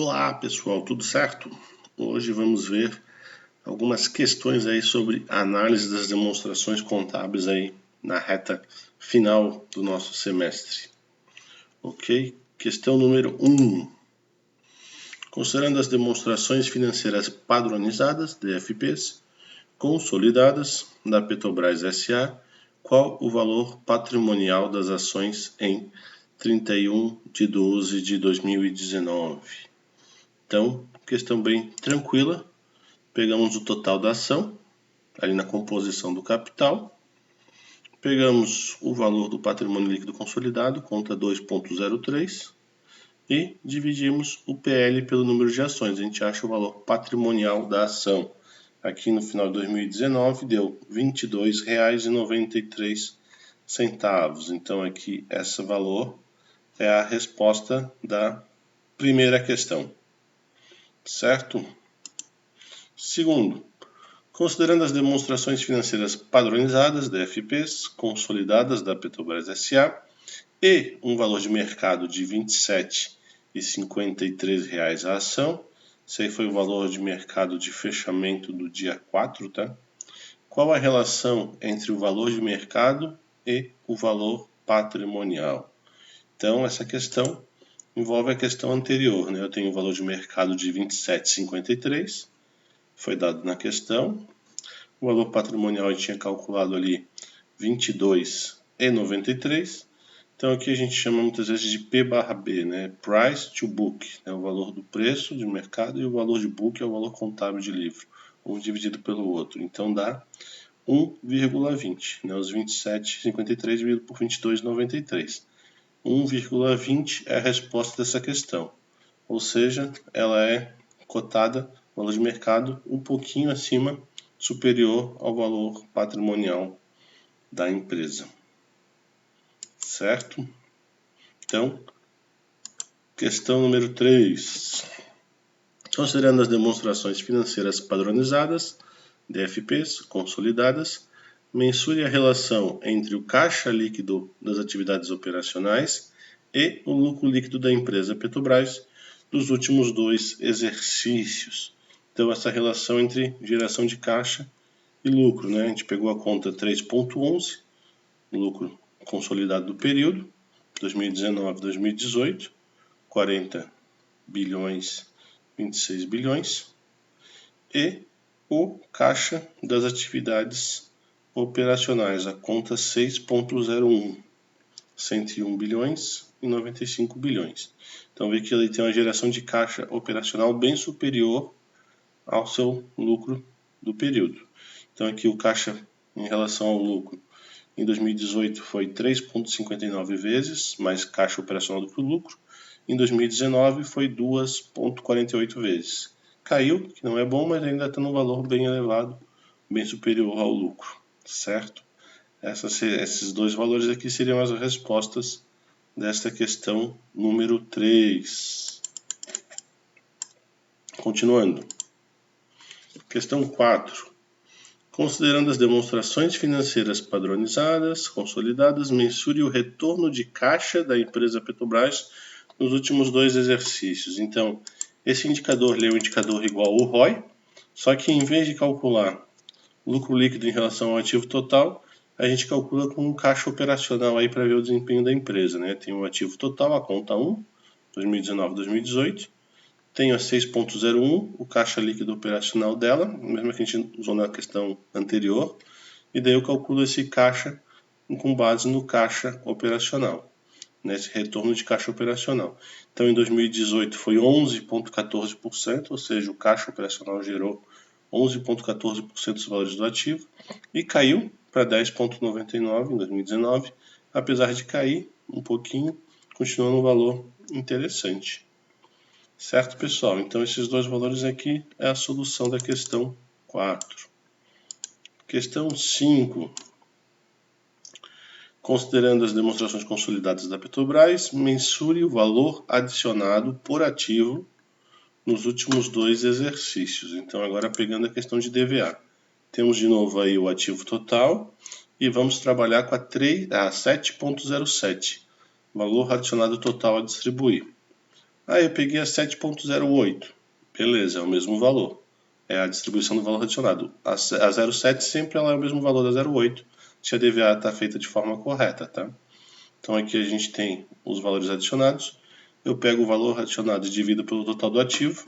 Olá pessoal, tudo certo? Hoje vamos ver algumas questões aí sobre análise das demonstrações contábeis aí na reta final do nosso semestre. Ok? Questão número 1. Considerando as demonstrações financeiras padronizadas, DFPs, consolidadas da Petrobras S.A., qual o valor patrimonial das ações em 31/12/2019? Então, questão bem tranquila. Pegamos o total da ação, ali na composição do capital. Pegamos o valor do patrimônio líquido consolidado, conta 2,03. E dividimos o PL pelo número de ações. A gente acha o valor patrimonial da ação. Aqui no final de 2019 deu R$ 22,93. Então aqui esse valor é a resposta da primeira questão. Certo? Segundo, considerando as demonstrações financeiras padronizadas, DFPs, consolidadas da Petrobras S.A. e um valor de mercado de R$ 27,53 a ação, esse aí foi o valor de mercado de fechamento do dia 4, tá? Qual a relação entre o valor de mercado e o valor patrimonial? Então, essa questão envolve a questão anterior, né? Eu tenho o valor de mercado de 27,53, foi dado na questão. O valor patrimonial eu tinha calculado ali 22,93. Então aqui a gente chama muitas vezes de P/B, né? Price to Book, né? O valor do preço de mercado, e o valor de book é o valor contábil de livro, um dividido pelo outro. Então dá 1,20, né? Os 27,53 dividido por 22,93. 1,20 é a resposta dessa questão. Ou seja, ela é cotada, valor de mercado, um pouquinho acima, superior ao valor patrimonial da empresa. Certo? Então, questão número 3. Considerando as demonstrações financeiras padronizadas, DFPs, consolidadas, mensure a relação entre o caixa líquido das atividades operacionais e o lucro líquido da empresa Petrobras dos últimos 2 exercícios. Então, essa relação entre geração de caixa e lucro, né? A gente pegou a conta 3,11, lucro consolidado do período, 2019-2018, 40 bilhões, 26 bilhões, e o caixa das atividades operacionais, a conta 6,01, 101 bilhões e 95 bilhões. Então, vê que ele tem uma geração de caixa operacional bem superior ao seu lucro do período. Então, aqui o caixa em relação ao lucro em 2018 foi 3,59 vezes mais caixa operacional do que o lucro. Em 2019 foi 2,48 vezes. Caiu, que não é bom, mas ainda está num valor bem elevado, bem superior ao lucro, certo? Esses dois valores aqui seriam as respostas desta questão número 3. Continuando. Questão 4. Considerando as demonstrações financeiras padronizadas, consolidadas, mensure o retorno de caixa da empresa Petrobras nos últimos 2 exercícios. Então, esse indicador é um indicador igual ao ROI, só que em vez de calcular lucro líquido em relação ao ativo total, a gente calcula com um caixa operacional aí para ver o desempenho da empresa, né? Tem o ativo total, a conta 1, 2019-2018. Tenho a 6,01, o caixa líquido operacional dela, mesmo que a gente usou na questão anterior, e daí eu calculo esse caixa com base no caixa operacional, nesse retorno de caixa operacional. Então, em 2018 foi 11,14%, ou seja, o caixa operacional gerou 11,14% dos valores do ativo, e caiu para 10,99 em 2019, apesar de cair um pouquinho, continua no valor interessante. Certo, pessoal? Então, esses dois valores aqui é a solução da questão 4. Questão 5. Considerando as demonstrações consolidadas da Petrobras, mensure o valor adicionado por ativo nos últimos 2 exercícios. Então, agora pegando a questão de DVA. Temos de novo aí o ativo total e vamos trabalhar com a 7,07, valor adicionado total a distribuir. Eu peguei a 7,08. Beleza, é o mesmo valor. É a distribuição do valor adicionado. A 0,7 sempre ela é o mesmo valor da 0,8, se a DVA está feita de forma correta, tá? Então aqui a gente tem os valores adicionados. Eu pego o valor adicionado e divido pelo total do ativo.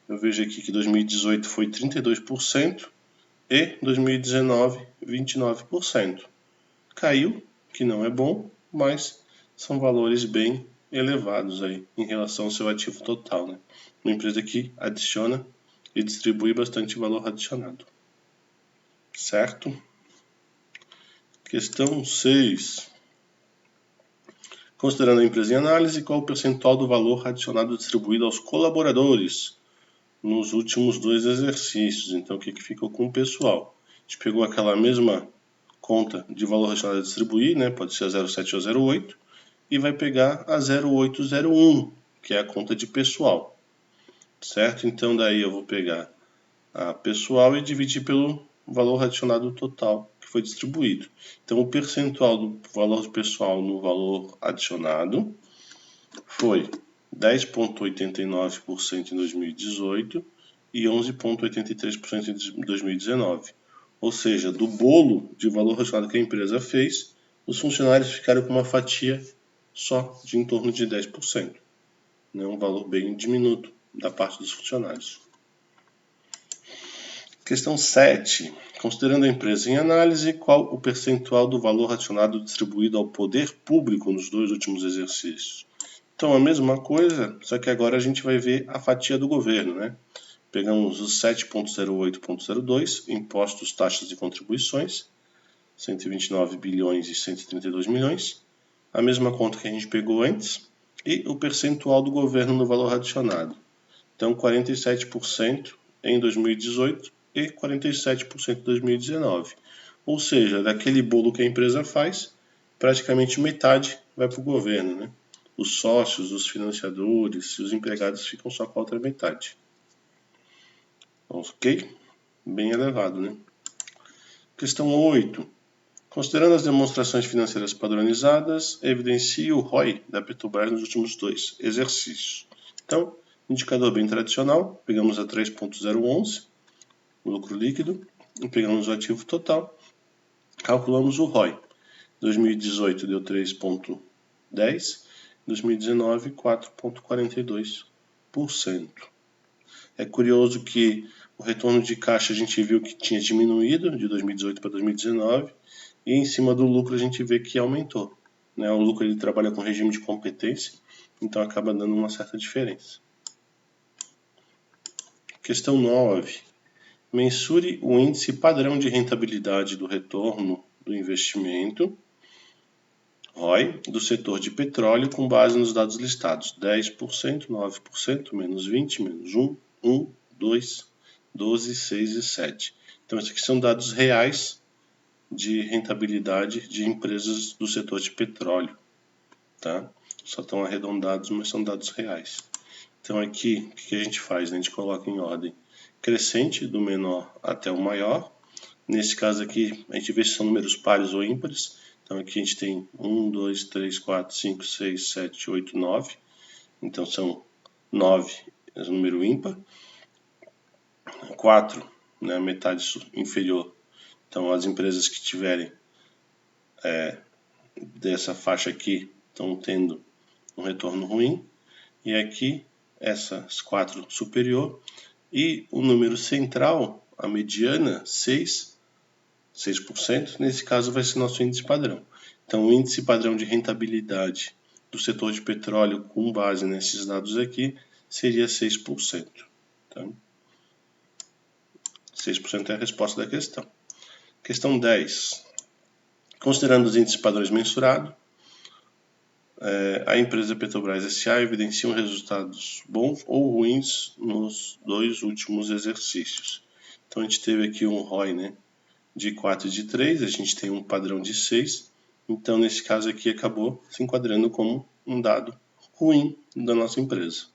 Eu vejo aqui que 2018 foi 32% e 2019 29%. Caiu, que não é bom, mas são valores bem elevados aí em relação ao seu ativo total, né? Uma empresa que adiciona e distribui bastante valor adicionado. Certo? Questão 6. Considerando a empresa em análise, qual o percentual do valor adicionado distribuído aos colaboradores nos últimos 2 exercícios? Então, o que ficou com o pessoal? A gente pegou aquela mesma conta de valor adicionado a distribuir, né? Pode ser a 0,7 ou 0,8, e vai pegar a 0,801, que é a conta de pessoal. Certo? Então, daí eu vou pegar a pessoal e dividir pelo valor adicionado total que foi distribuído. Então, o percentual do valor do pessoal no valor adicionado foi 10,89% em 2018 e 11,83% em 2019. Ou seja, do bolo de valor adicionado que a empresa fez, os funcionários ficaram com uma fatia só de em torno de 10%. Um valor bem diminuto da parte dos funcionários. Questão 7. Considerando a empresa em análise, qual o percentual do valor adicionado distribuído ao poder público nos 2 últimos exercícios? Então, a mesma coisa, só que agora a gente vai ver a fatia do governo, né? Pegamos os 7,08,02, impostos, taxas e contribuições, 129 bilhões e 132 milhões, a mesma conta que a gente pegou antes, e o percentual do governo no valor adicionado. Então, 47% em 2018 e 47% em 2019. Ou seja, daquele bolo que a empresa faz, praticamente metade vai para o governo, né? Os sócios, os financiadores e os empregados ficam só com a outra metade. Ok? Bem elevado, né? Questão 8. Considerando as demonstrações financeiras padronizadas, evidencie o ROI da Petrobras nos últimos 2 exercícios. Então, indicador bem tradicional, pegamos a 3,011, o lucro líquido, e pegamos o ativo total, calculamos o ROI. 2018 deu 3,10, 2019 4,42%. É curioso que o retorno de caixa a gente viu que tinha diminuído de 2018 para 2019 e em cima do lucro a gente vê que aumentou. Né? O lucro ele trabalha com regime de competência, então acaba dando uma certa diferença. Questão 9. Mensure o índice padrão de rentabilidade do retorno do investimento, ROI, do setor de petróleo com base nos dados listados: 10%, 9%, menos 20%, menos 1%, 1%, 2%, 12%, 6% e 7%. Então, esses aqui são dados reais de rentabilidade de empresas do setor de petróleo. Tá? Só estão arredondados, mas são dados reais. Então, aqui, o que a gente faz? A gente coloca em ordem crescente, do menor até o maior. Nesse caso aqui, a gente vê se são números pares ou ímpares. Então, aqui a gente tem 1, 2, 3, 4, 5, 6, 7, 8, 9. Então, são 9 é o número ímpar. 4, né, a metade inferior. Então, as empresas que tiverem dessa faixa aqui estão tendo um retorno ruim. E aqui, essas 4 superior. E o número central, a mediana, 6%, nesse caso vai ser nosso índice padrão. Então, o índice padrão de rentabilidade do setor de petróleo, com base nesses dados aqui, seria 6%. Tá? 6% é a resposta da questão. Questão 10. Considerando os índices padrões mensurados, a empresa Petrobras S.A. evidencia resultados bons ou ruins nos 2 últimos exercícios. Então, a gente teve aqui um ROI, né, de 4 e de 3, a gente tem um padrão de 6. Então, nesse caso aqui, acabou se enquadrando como um dado ruim da nossa empresa.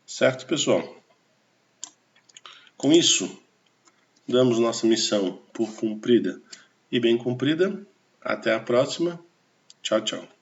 Certo, pessoal? Com isso, damos nossa missão por cumprida e bem cumprida. Até a próxima. Tchau, tchau.